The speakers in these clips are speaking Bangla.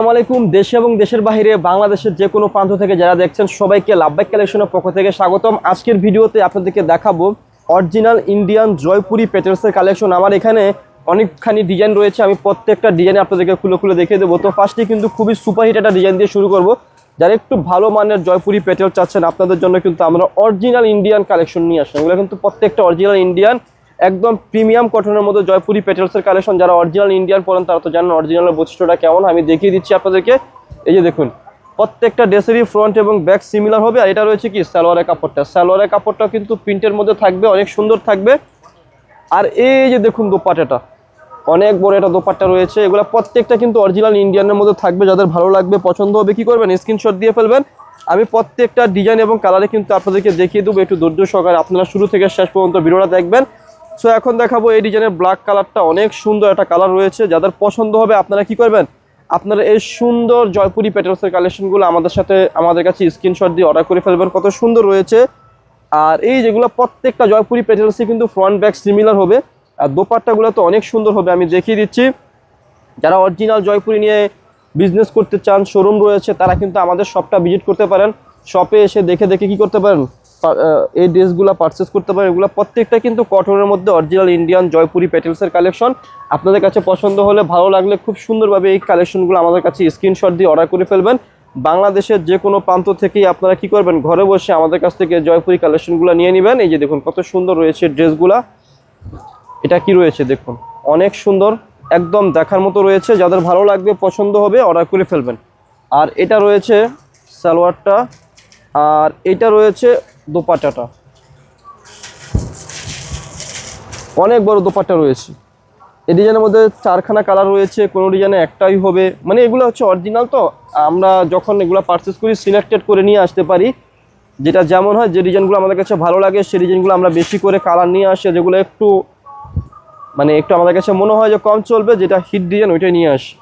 আসসালামু আলাইকুম। দেশে এবং দেশের বাইরে বাংলাদেশের যে কোনো প্রান্ত থেকে যারা দেখছেন সবাইকে লাভবাইক কালেকশনের পক্ষ থেকে স্বাগতম। আজকের ভিডিওতে আপনাদেরকে দেখাবো অরিজিনাল ইন্ডিয়ান জয়পুরি পেটেলসের কালেকশন। আমার এখানে অনেকখানি ডিজাইন রয়েছে, আমি প্রত্যেকটা ডিজাইনে আপনাদেরকে খুলে খুলে দেখিয়ে দেবো। তো ফার্স্টে কিন্তু খুবই সুপারহিট একটা ডিজাইন দিয়ে শুরু করব। যারা একটু ভালো মানের জয়পুরি পেটেল চাচ্ছেন আপনাদের জন্য কিন্তু আমরা অরিজিনাল ইন্ডিয়ান কালেকশন নিয়ে আসলাম। এগুলো কিন্তু প্রত্যেকটা অরিজিনাল ইন্ডিয়ান, একদম প্রিমিয়াম কটনের মধ্যে জয়পুরি পেটেলসের কালেকশন। যারা অরিজিনাল ইন্ডিয়ান পরেন তারা তো জানেন অরিজিনালের বৈশিষ্ট্যটা কেমন, আমি দেখিয়ে দিচ্ছি আপনাদেরকে। এই যে দেখুন, প্রত্যেকটা ড্রেসেরই ফ্রন্ট এবং ব্যাক সিমিলার হবে। আর এটা রয়েছে কি সালোয়ারের কাপড়টা, সালোয়ারের কাপড়টাও কিন্তু প্রিন্টের মধ্যে থাকবে, অনেক সুন্দর থাকবে। আর এই যে দেখুন দোপাট্টাটা, অনেক বড় একটা দোপাট্টা রয়েছে। এগুলো প্রত্যেকটা কিন্তু অরিজিনাল ইন্ডিয়ানের মধ্যে থাকবে। যাদের ভালো লাগবে, পছন্দ হবে, কি করবেন স্ক্রিনশট দিয়ে ফেলবেন। আমি প্রত্যেকটা ডিজাইন এবং কালারে কিন্তু আপনাদেরকে দেখিয়ে দেবো, একটু ধৈর্য সহকারে আপনারা শুরু থেকে শেষ পর্যন্ত ভিডিওটা দেখবেন। সো এখন দেখাবো এই ডিজাইনের ব্ল্যাক কালারটা, অনেক সুন্দর একটা কালার রয়েছে। যাদের পছন্দ হবে আপনারা কি করবেন, আপনারা এই সুন্দর জয়পুরি পেটেলসের কালেকশনগুলো আমাদের কাছে স্ক্রিনশট দিয়ে অর্ডার করে ফেলবেন। কত সুন্দর রয়েছে। আর এই যেগুলো প্রত্যেকটা জয়পুরি পেটেলসই কিন্তু ফ্রন্ট ব্যাক সিমিলার হবে। আর দোপাট্টাগুলো তো অনেক সুন্দর হবে, আমি দেখিয়ে দিচ্ছি। যারা অরিজিনাল জয়পুরি নিয়ে বিজনেস করতে চান, শোরুম রয়েছে, তারা কিন্তু আমাদের শপটা ভিজিট করতে পারেন। শপে এসে দেখে দেখে কি করতে পারেন, এই ড্রেসগুলো পারচেস করতে পারেন। এগুলো প্রত্যেকটা কিন্তু কটনের মধ্যে অরিজিনাল ইন্ডিয়ান জয়পুরি পেটেলসের কালেকশন। আপনাদের কাছে পছন্দ হলে, ভালো লাগলে খুব সুন্দরভাবে এই কালেকশনগুলো আমাদের কাছে স্ক্রিনশট দিয়ে অর্ডার করে ফেলবেন। বাংলাদেশের যে কোনো প্রান্ত থেকেই আপনারা কি করবেন, ঘরে বসে আমাদের কাছ থেকে জয়পুরি কালেকশনগুলো নিয়ে নেবেন। এই যে দেখুন কত সুন্দর রয়েছে ড্রেসগুলা। এটা কি রয়েছে দেখুন, অনেক সুন্দর, একদম দেখার মতো রয়েছে। যাদের ভালো লাগবে, পছন্দ হবে, অর্ডার করে ফেলবেন। আর এটা রয়েছে সালোয়ারটা, আর এটা রয়েছে দোপাট্টাটা, অনেক বড় দোপাট্টা রয়েছে। এই ডিজাইনের মধ্যে চারখানা কালার রয়েছে, কোনো ডিজাইনে একটাই হবে। মানে এগুলো হচ্ছে অরিজিনাল, তো আমরা যখন এগুলো পারচেস করি সিলেক্টেড করে নিয়ে আসতে পারি। যেটা যেমন হয়, যে ডিজাইনগুলো আমাদের কাছে ভালো লাগে সেই ডিজাইনগুলো আমরা বেশি করে কালার নিয়ে আসি। যেগুলো একটু আমাদের কাছে মনে হয় যে কম চলবে, যেটা হিট ডিজাইন, ওইটাই নিয়ে আসি।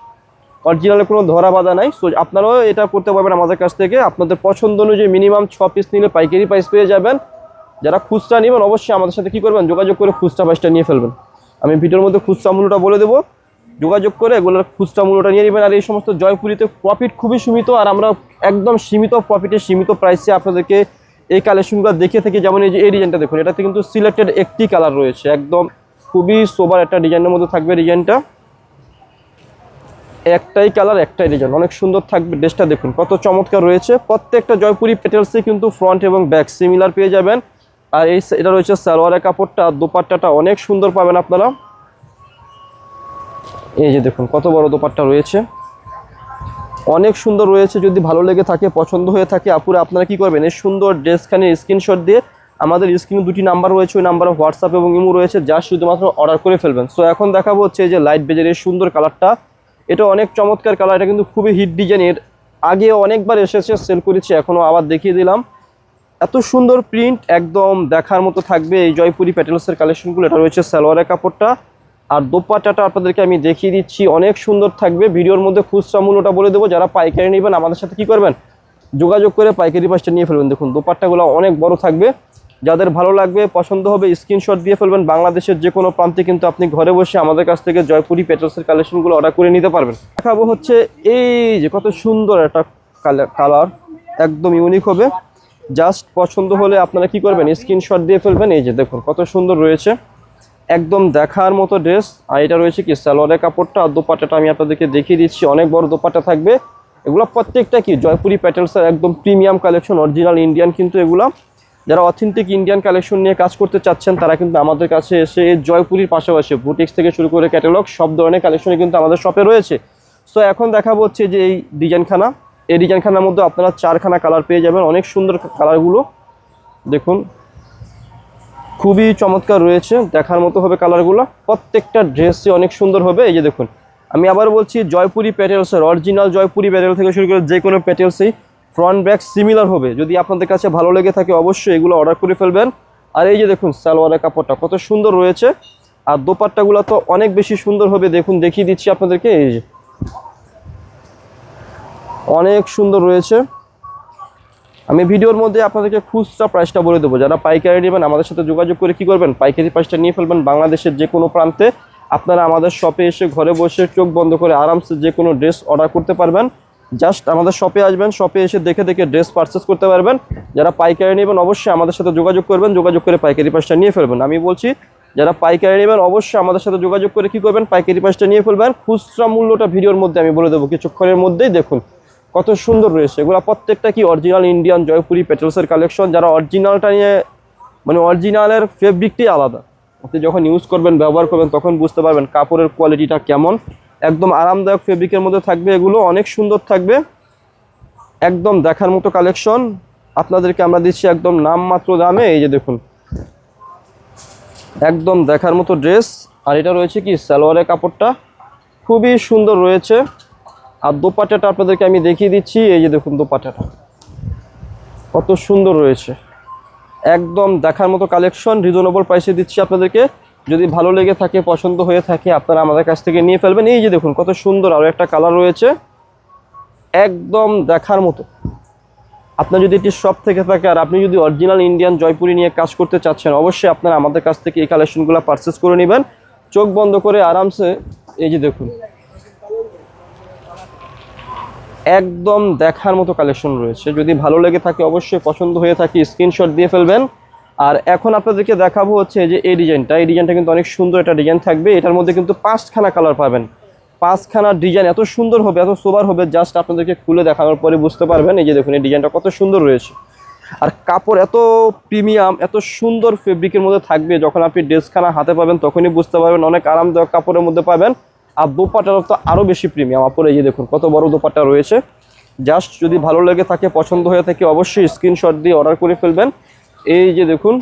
অরিজিনালে কোনো ধরা বাঁধা নাই। সো আপনারাও এটা করতে পারবেন আমাদের কাছ থেকে। আপনাদের পছন্দ অনুযায়ী মিনিমাম 6 পিস নিলে পাইকারি প্রাইস পেয়ে যাবেন। যারা খুচরা নেবেন অবশ্যই আমাদের সাথে কি করবেন, যোগাযোগ করে খুচরা প্রাইসটা নিয়ে ফেলবেন। আমি ভিডিওর মধ্যে খুচরা মূল্যটা বলে দেবো, যোগাযোগ করে এগুলোর খুচরা মূল্যটা নিয়ে নেবেন। আর এই সমস্ত জয়পুরিতে প্রফিট খুবই সীমিত, আর আমরা একদম সীমিত প্রফিটে সীমিত প্রাইসে আপনাদেরকে এই কালেকশনগুলো দেখে থাকি। যেমন এই যে এই ডিজাইনটা দেখুন, এটাতে কিন্তু সিলেক্টেড একটি কালার রয়েছে, একদম খুবই সোবার একটা ডিজাইনের মধ্যে থাকবে। ডিজাইনটা একটাই কালার, একটাই ডিজাইন, অনেক সুন্দর থাকবে। ড্রেসটা দেখুন কত চমৎকার রয়েছে। প্রত্যেকটা জয়পুরি পেটেলসে কিন্তু ফ্রন্ট এবং ব্যাক সিমিলার পেয়ে যাবেন। আর এটা রয়েছে সালোয়ারের কাপড়টা, দোপাট্টাটা অনেক সুন্দর পাবেন আপনারা। এই যে দেখুন কত বড় দোপাট্টা রয়েছে, অনেক সুন্দর রয়েছে। যদি ভালো লেগে থাকে, পছন্দ হয়ে থাকে, আপুরা আপনারা কি করবেন, এই সুন্দর ড্রেসখানে স্ক্রিনশট দিয়ে আমাদের স্ক্রিনে দুটি নাম্বার রয়েছে, ওই নাম্বারে হোয়াটসঅ্যাপ এবং ইমো রয়েছে, যা শুধুমাত্র অর্ডার করে ফেলবেন। সো এখন দেখাবো হচ্ছে এই যে লাইট বেজের এই সুন্দর কালারটা। এটা অনেক চমৎকার কালার, এটা কিন্তু খুবই হিট ডিজাইনের। আগে অনেকবার এসেছে, সেল করেছি, এখনও আবার দেখিয়ে দিলাম। এত সুন্দর প্রিন্ট, একদম দেখার মতো থাকবে এই জয়পুরি পেটেলসের কালেকশনগুলো। এটা রয়েছে সালোয়ারের কাপড়টা, আর দোপাট্টাটা আপনাদেরকে আমি দেখিয়ে দিচ্ছি, অনেক সুন্দর থাকবে। ভিডিওর মধ্যে খুচরা মূল্যটা বলে দেবো। যারা পাইকারি নেবেন আমাদের সাথে কি করবেন, যোগাযোগ করে পাইকারি প্রাইসটা নিয়ে ফেলবেন। দেখুন দোপাট্টাগুলো অনেক বড় থাকবে। যাদের ভালো লাগবে, পছন্দ হবে, স্ক্রিনশট দিয়ে ফেলবেন। বাংলাদেশের যে কোনো প্রান্তে কিন্তু আপনি ঘরে বসে আমাদের কাছ থেকে জয়পুরি পেটেলসের কালেকশনগুলো অর্ডার করে নিতে পারবেন। দেখাবো হচ্ছে এই যে কত সুন্দর একটা কালার, একদম ইউনিক হবে। জাস্ট পছন্দ হলে আপনারা কি করবেন, স্ক্রিনশট দিয়ে ফেলবেন। এই যে দেখুন কত সুন্দর রয়েছে, একদম দেখার মতো ড্রেস। আর এটা রয়েছে কি সালোয়ারের কাপড়টা, আর দোপাট্টাটা আমি আপনাদেরকে দেখিয়ে দিচ্ছি, অনেক বড় দোপাট্টা থাকবে। এগুলো প্রত্যেকটা কি জয়পুরি পেটেলসের একদম প্রিমিয়াম কালেকশন, অরিজিনাল ইন্ডিয়ান। কিন্তু এগুলো যারা অথেন্টিক ইন্ডিয়ান কালেকশন নিয়ে কাজ করতে চাচ্ছেন তারা কিন্তু আমাদের কাছে এসে এই জয়পুরির পাশাপাশি বুটিক্স থেকে শুরু করে ক্যাটালগ সব ধরনের কালেকশনই কিন্তু আমাদের শপে রয়েছে। সো এখন দেখাবো হচ্ছে যে এই ডিজাইনখানা, এই ডিজাইনখানার মধ্যে আপনারা 4খানা কালার পেয়ে যাবেন। অনেক সুন্দর কালারগুলো দেখুন, খুবই চমৎকার রয়েছে, দেখার মতো হবে কালারগুলো। প্রত্যেকটা ড্রেসই অনেক সুন্দর হবে। এই যে দেখুন, আমি আবার বলছি জয়পুরি পেটেলসের অরিজিনাল জয়পুরি পেটেল থেকে শুরু করে যে কোনো পেটেলসই ফ্রন্ট ব্যাক সিমিলার হবে। যদি আপনাদের কাছে ভালো লেগে থাকে অবশ্যই এগুলো অর্ডার করে ফেলবেন। আর এই যে দেখুন সালোয়ারের কাপড়টা কত সুন্দর রয়েছে, আর দোপাট্টাগুলো তো অনেক বেশি সুন্দর হবে। দেখুন দেখিয়ে দিচ্ছি আপনাদেরকে, এই যে অনেক সুন্দর রয়েছে। আমি ভিডিওর মধ্যে আপনাদেরকে খুচরা প্রাইসটা বলে দেবো। যারা পাইকারি নেবেন আমাদের সাথে যোগাযোগ করে কি করবেন, পাইকারি প্রাইসটা নিয়ে ফেলবেন। বাংলাদেশের যে কোনো প্রান্তে আপনারা আমাদের শপে এসে ঘরে বসে চোখ বন্ধ করে আরামসে যে কোনো ড্রেস অর্ডার করতে পারবেন। জাস্ট আমাদের শপে আসবেন, শপে এসে দেখে দেখে ড্রেস পারচেস করতে পারবেন। যারা পাইকারি নেবেন অবশ্যই আমাদের সাথে যোগাযোগ করবেন, যোগাযোগ করে পাইকারি প্রাইসটা নিয়ে ফেলবেন। আমি বলছি যারা পাইকারি নেবেন অবশ্যই আমাদের সাথে যোগাযোগ করে কী করবেন, পাইকারি প্রাইসটা নিয়ে ফেলবেন। খুচরা মূল্যটা ভিডিওর মধ্যে আমি বলে দেবো কিছুক্ষণের মধ্যেই। দেখুন কত সুন্দর রয়েছে এগুলো, প্রত্যেকটা কি অরিজিনাল ইন্ডিয়ান জয়পুরি পেটেলসের কালেকশন। যারা অরিজিনালটা নিয়ে মানে অরিজিনালের ফেব্রিকটাই আলাদা, আপনি যখন ইউজ করবেন ব্যবহার করবেন তখন বুঝতে পারবেন কাপড়ের কোয়ালিটিটা কেমন। একদম আরামদায়ক ফেব্রিকের মধ্যে থাকবে, এগুলো অনেক সুন্দর থাকবে, একদম দেখার মতো কালেকশন। আপনাদেরকে আমরা দিচ্ছি একদম নামমাত্র দামে। এই যে দেখুন একদম দেখার মতো ড্রেস। আর এটা রয়েছে কি সালোয়ারের কাপড়টা খুবই সুন্দর রয়েছে। আর দোপাট্টাটা আপনাদেরকে আমি দেখিয়ে দিচ্ছি। এই যে দেখুন দোপাট্টাটা কত সুন্দর রয়েছে, একদম দেখার মতো কালেকশন। রিজনেবল প্রাইসে দিচ্ছি আপনাদেরকে। যদি ভালো লেগে থাকে, পছন্দ হয়ে থাকে, আপনারা আমাদের কাছ থেকে নিয়ে ফেলবেন। এই যে দেখুন কত সুন্দর আরও একটা কালার রয়েছে, একদম দেখার মতো। আপনার যদি এটি শপ থেকে থাকে আর আপনি যদি অরিজিনাল ইন্ডিয়ান জয়পুরি নিয়ে কাজ করতে চাচ্ছেন অবশ্যই আপনারা আমাদের কাছ থেকে এই কালেকশনগুলো পারচেস করে নেবেন চোখ বন্ধ করে আরামসে। এই যে দেখুন একদম দেখার মতো কালেকশন রয়েছে। যদি ভালো লেগে থাকে অবশ্যই পছন্দ হয়ে থাকে স্ক্রিনশট দিয়ে ফেলবেন। আর এখন আপনাদেরকে দেখাবো হচ্ছে যে এই ডিজাইনটা কিন্তু অনেক সুন্দর একটা ডিজাইন থাকবে। এটার মধ্যে কিন্তু 5খানা কালার পাবেন, 5খানা ডিজাইন এত সুন্দর হবে, এত সোবার হবে, জাস্ট আপনাদেরকে খুলে দেখানোর পরে বুঝতে পারবেন। এই যে দেখুন এই ডিজাইনটা কত সুন্দর রয়েছে। আর কাপড় এত প্রিমিয়াম, এত সুন্দর ফেব্রিকের মধ্যে থাকবে, যখন আপনি ড্রেসখানা হাতে পাবেন তখনই বুঝতে পারবেন অনেক আরামদায়ক কাপড়ের মধ্যে পাবেন। আর দোপাট্টাটা তো আরও বেশি প্রিমিয়াম আপরে। এই যে দেখুন কত বড় দোপাট্টা রয়েছে। জাস্ট যদি ভালো লেগে থাকে, পছন্দ হয়ে থাকে অবশ্যই স্ক্রিনশট দিয়ে অর্ডার করে ফেলবেন। এই যে দেখুন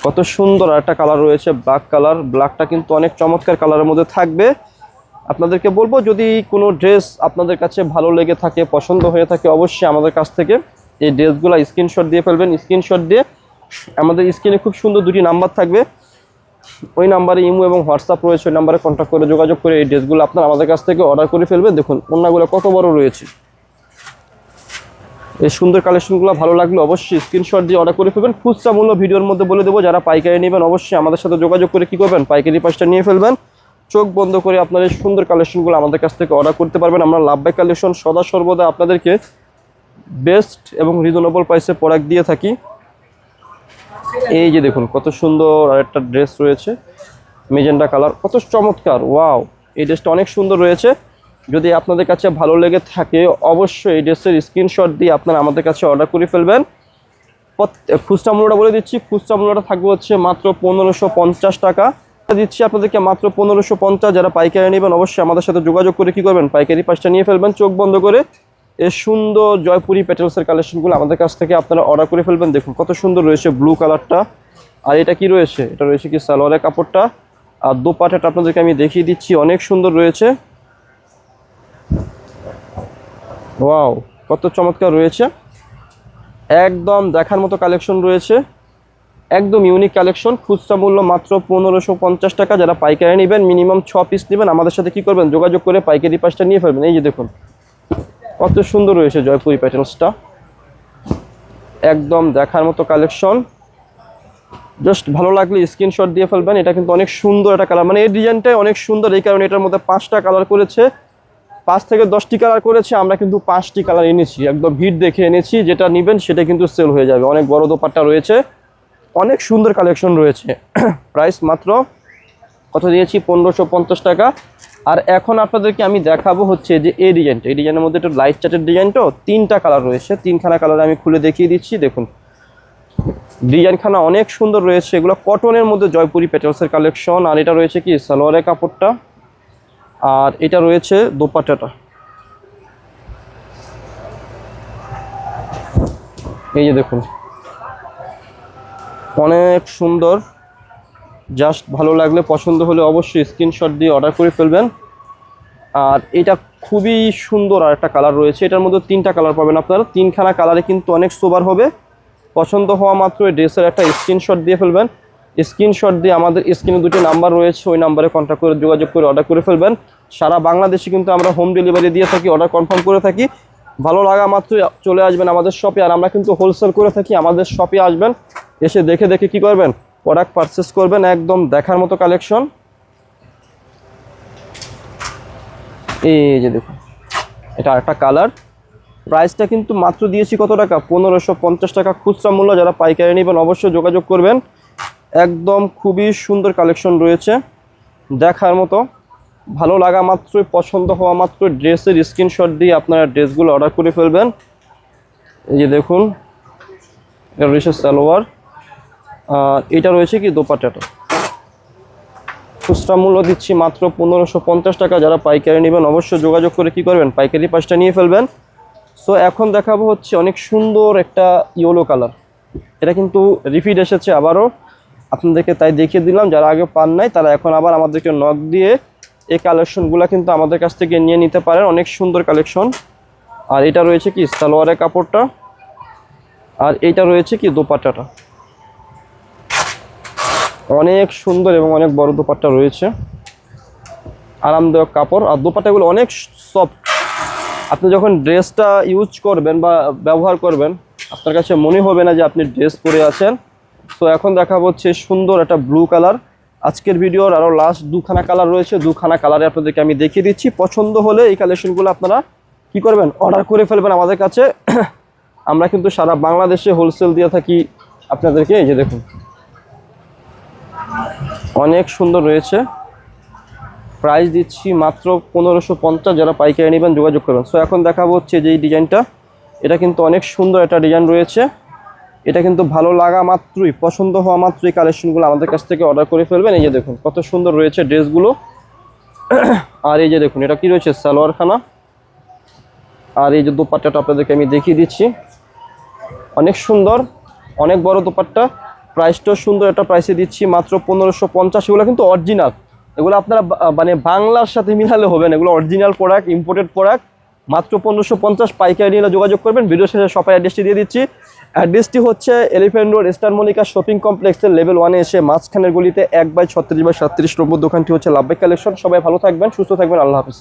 কত সুন্দর একটা কালার রয়েছে, ব্ল্যাক কালার। ব্ল্যাকটা কিন্তু অনেক চমৎকার কালারের মধ্যে থাকবে। আপনাদেরকে বলবো যদি কোনো ড্রেস আপনাদের কাছে ভালো লেগে থাকে, পছন্দ হয়ে থাকে অবশ্যই আমাদের কাছ থেকে এই ড্রেসগুলো স্ক্রিনশট দিয়ে ফেলবেন। স্ক্রিনশট দিয়ে আমাদের স্ক্রিনে খুব সুন্দর দুটি নাম্বার থাকবে, ওই নাম্বারে ইমো এবং হোয়াটসঅ্যাপ রয়েছে, ওই নাম্বারে কন্ট্যাক্ট করে যোগাযোগ করে এই ড্রেসগুলো আপনারা আমাদের কাছ থেকে অর্ডার করে ফেলবেন। দেখুন ওড়নাগুলো কত বড় রয়েছে। এই সুন্দর কালেকশনগুলো ভালো লাগলে অবশ্যই স্ক্রিনশট দিয়ে অর্ডার করে ফেলবেন। খুচরা মূল্য ভিডিওর মধ্যে বলে দেবো। যারা পাইকারি নেবেন অবশ্যই আমাদের সাথে যোগাযোগ করে কী করবেন, পাইকারি প্রাইসটা নিয়ে ফেলবেন। চোখ বন্ধ করে আপনার এই সুন্দর কালেকশনগুলো আমাদের কাছ থেকে অর্ডার করতে পারবেন। আমরা লাভ বাই কালেকশন সদা সর্বদা আপনাদেরকে বেস্ট এবং রিজনেবল প্রাইসে প্রোডাক্ট দিয়ে থাকি। এই যে দেখুন কত সুন্দর আরেকটা ড্রেস রয়েছে, মেজেন্ডা কালার, কত চমৎকার। ওয়াও, এই ড্রেসটা অনেক সুন্দর রয়েছে। যদি আপনাদের কাছে ভালো লেগে থাকে অবশ্যই এই ড্রেসের স্ক্রিনশট দিয়ে আপনারা আমাদের কাছে অর্ডার করে ফেলবেন। খুচরা মূল্যটা বলে দিচ্ছি, খুচরা মূল্যটা থাকবে হচ্ছে মাত্র 1550 টাকা দিচ্ছি আপনাদেরকে, মাত্র 1550। যারা পাইকারি নেবেন অবশ্যই আমাদের সাথে যোগাযোগ করে কী করবেন, পাইকারি প্রাইসটা নিয়ে ফেলবেন চোখ বন্ধ করে। এই সুন্দর জয়পুরি পেটেলসের কালেকশনগুলো আমাদের কাছ থেকে আপনারা অর্ডার করে ফেলবেন। দেখুন কত সুন্দর রয়েছে ব্লু কালারটা। আর এটা কি রয়েছে, এটা রয়েছে কি সালোয়ারের কাপড়টা। আর দোপাট্টাটা আপনাদেরকে আমি দেখিয়ে দিচ্ছি, অনেক সুন্দর রয়েছে। ওয়াও, কত চমৎকার রয়েছে, একদম দেখার মতো কালেকশন রয়েছে, একদম ইউনিক কালেকশন। খুচরা মূল্য মাত্র 1550 টাকা। যারা পাইকারি নেবেন মিনিমাম 6 পিস নেবেন আমাদের সাথে কী করবেন, যোগাযোগ করে পাইকারি প্রাইসটা নিয়ে ফেলবেন। এই যে দেখুন কত সুন্দর রয়েছে জয়পুরি প্যাটার্নসটা, একদম দেখার মতো কালেকশন। জাস্ট ভালো লাগলে স্ক্রিনশট দিয়ে ফেলবেন। এটা কিন্তু অনেক সুন্দর একটা কালার, মানে এই ডিজাইনটাই অনেক সুন্দর, এই কারণে এটার মধ্যে 5টা কালার করেছে, 5 থেকে 10টি কালার করেছে। আমরা কিন্তু 5টি কালার এনেছি, একদম হিট দেখে এনেছি। যেটা নেবেন সেটা কিন্তু সেল হয়ে যাবে। অনেক বড় দোপাট্টা রয়েছে, অনেক সুন্দর কালেকশন রয়েছে। প্রাইস মাত্র কত দিয়েছি, 1550 টাকা। আর এখন আপনাদেরকে আমি দেখাবো হচ্ছে যে এই ডিজাইনটা, এই ডিজাইনের মধ্যে একটা লাইট চার্টের ডিজাইন, তো 3টা কালার রয়েছে, 3খানা কালার আমি খুলে দেখিয়ে দিচ্ছি। দেখুন ডিজাইনখানা অনেক সুন্দর রয়েছে, এগুলো কটনের মধ্যে জয়পুরি পেটেলসের কালেকশন। আর এটা রয়েছে কি সালোয়ারের কাপড়টা, আর এটা রয়েছে দোপাট্টাটা। এই যে দেখুন অনেক সুন্দর। জাস্ট ভালো লাগলে, পছন্দ হলে অবশ্যই স্ক্রিনশট দিয়ে অর্ডার করে ফেলবেন। আর এটা খুবই সুন্দর আর একটা কালার রয়েছে, এটার মধ্যে 3টা কালার পাবেন আপনারা। 3খানা কালারে কিন্তু অনেক সোবার হবে। পছন্দ হওয়া মাত্র এই ড্রেসের একটা স্ক্রিনশট দিয়ে ফেলবেন। স্ক্রিনশট দিয়ে আমাদের স্ক্রিনে 2টি নাম্বার রয়েছে, ওই নাম্বারে কন্ট্যাক্ট করে যোগাযোগ করে অর্ডার করে ফেলবেন। সারা বাংলাদেশে কিন্তু আমরা হোম ডেলিভারি দিয়ে থাকি, অর্ডার কনফার্ম করে থাকি। ভালো লাগা মাত্র চলে আসবেন আমাদের শপে। আর আমরা কিন্তু হোলসেল করে থাকি, আমাদের শপে আসবেন, এসে দেখে দেখে কী করবেন, প্রোডাক্ট পারচেস করবেন। একদম দেখার মতো কালেকশন, এই যে দেখুন, এটা আরেকটা কালার। প্রাইসটা কিন্তু মাত্র দিয়েছি কত টাকা, 1550 টাকা খুচরা মূল্য। যারা পাইকারি নেবেন অবশ্যই যোগাযোগ করবেন। একদম খুবই সুন্দর কালেকশন রয়েছে, দেখার মতো। ভালো লাগা মাত্রই, পছন্দ হওয়া মাত্র ড্রেসের স্ক্রিনশট দিয়ে আপনারা ড্রেসগুলো অর্ডার করে ফেলবেন। এই যে দেখুন, এটা রয়েছে সালোয়ার, আর এটা রয়েছে কি দোপাট্টাটা। খুচরা মূল্য দিচ্ছি মাত্র 1550 টাকা। যারা পাইকারি নেবেন অবশ্যই যোগাযোগ করে কি করবেন, পাইকারি পাঁচটা নিয়ে ফেলবেন। সো এখন দেখাবো হচ্ছে অনেক সুন্দর একটা ইয়েলো কালার। এটা কিন্তু রিপিট এসেছে আবারও, আপনাদেরকে তাই দেখিয়ে দিলাম। যারা আগে পান নাই তারা এখন আবার আমাদেরকে নক দিয়ে এই কালেকশনগুলো কিন্তু আমাদের কাছ থেকে নিয়ে নিতে পারেন। অনেক সুন্দর কালেকশন। আর এটা রয়েছে কি সালোয়ারের কাপড়টা, আর এইটা রয়েছে কি দোপাট্টাটা। অনেক সুন্দর এবং অনেক বড় দোপাট্টা রয়েছে, আরামদায়ক কাপড়। আর দোপাট্টাগুলো অনেক সফট। আপনি যখন ড্রেসটা ইউজ করবেন বা ব্যবহার করবেন, আপনার কাছে মনে হবে না যে আপনি ড্রেস পরে আছেন। সো এখন দেখা হচ্ছে সুন্দর একটা ব্লু কালার। আজকের ভিডিওর আরও লাস্ট দুখানা কালার রয়েছে, দুখানা কালারে আপনাদেরকে আমি দেখিয়ে দিচ্ছি। পছন্দ হলে এই কালেকশনগুলো আপনারা কি করবেন, অর্ডার করে ফেলবেন আমাদের কাছে। আমরা কিন্তু সারা বাংলাদেশে হোলসেল দিয়ে থাকি আপনাদেরকে। এই যে দেখুন, অনেক সুন্দর রয়েছে। প্রাইস দিচ্ছি মাত্র 1550। যারা পাইকারি নেবেন যোগাযোগ করবেন। সো এখন দেখাবো হচ্ছে যে এই ডিজাইনটা, এটা কিন্তু অনেক সুন্দর একটা ডিজাইন রয়েছে। এটা কিন্তু ভালো লাগা মাত্রই, পছন্দ হওয়া মাত্রই কালেকশনগুলো আমাদের কাছ থেকে অর্ডার করে ফেলবেন। এই যে দেখুন কত সুন্দর রয়েছে ড্রেসগুলো। আর এই যে দেখুন, এটা কি রয়েছে সালোয়ার খানা, আর এই যে দোপাট্টাটা আপনাদেরকে আমি দেখিয়ে দিচ্ছি। অনেক সুন্দর, অনেক বড় দোপাট্টা। প্রাইসটাও সুন্দর, একটা প্রাইসে দিচ্ছি মাত্র 1550। এগুলো কিন্তু অরিজিনাল, এগুলো আপনারা মানে বাংলার সাথে মিলালে হবে না, এগুলো অরিজিনাল প্রোডাক্ট, ইম্পোর্টেড প্রোডাক্ট। মাত্র 1550। পাইকারি নিলে যোগাযোগ করবেন। ভিডিও শেষে শপের অ্যাড্রেসটি দিয়ে দিচ্ছি। অ্যাড্রেসটি হচ্ছে elephant road, star Mallika shopping কমপ্লেক্সের লেভেল 1-এ এসে মাঝখানের গলিতে 1/36/37 নম্বর দোকানটি হচ্ছে লাভবাই কালেকশন। সবাই ভালো থাকবেন, সুস্থ থাকবেন, আল্লাহ হাফিজ।